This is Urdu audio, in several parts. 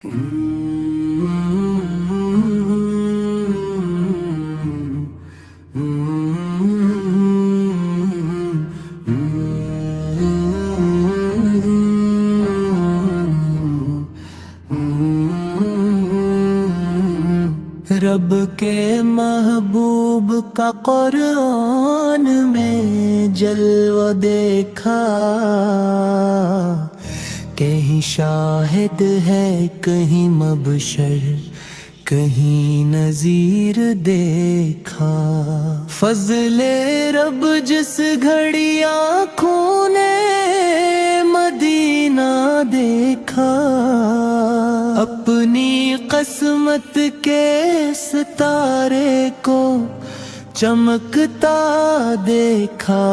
رب کے محبوب کا قرآن میں جلوہ دیکھا، کہیں شاہد ہے کہیں مبشر کہیں نذیر دیکھا۔ فضل رب جس گھڑی آنکھوں نے مدینہ دیکھا، اپنی قسمت کے ستارے کو چمکتا دیکھا،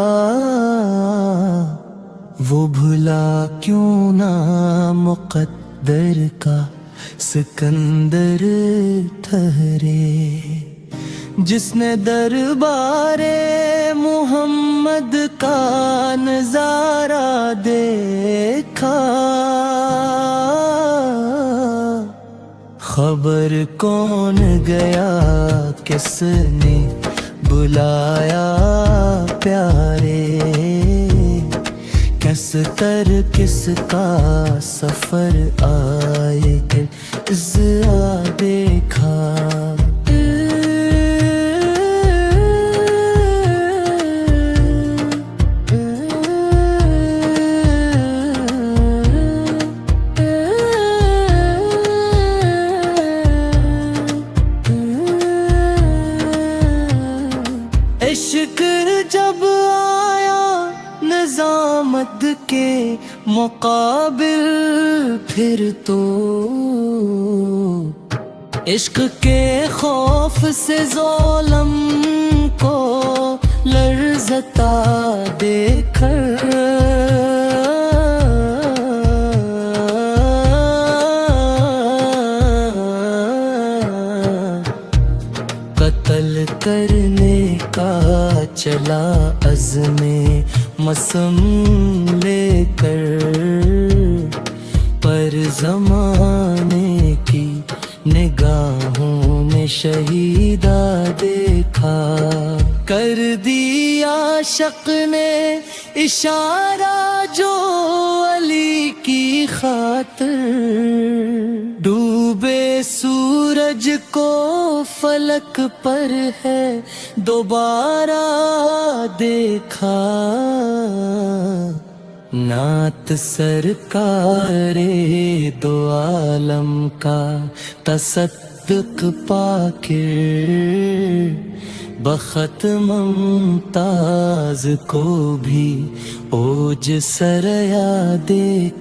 وہ بھلا کیوں نہ مقدر کا سکندر ٹھہرے، جس نے دربار محمد کا نظارہ دیکھا۔ خبر کون گیا کس نے بلایا پیارے، کس تر کس کا سفر آئے ضیا دیکھا۔ عشق جب آیا نظامت کے مقابل، پھر تو عشق کے خوف سے ظلم کو لرزتا دیکھ کر، قتل کرنے کا چلا عزم مسم لے کر، پر زمانے کی نگاہوں نے شہیدہ دیکھا۔ کر دیا عاشق نے اشارہ جو علی کی خاطر، ڈوبے سورج کو فلک پر ہے دوبارہ دیکھا۔ نعت سرکار دو عالم کا تصدق پا کر، بخت ممتاز کو بھی اوج سریا دیکھ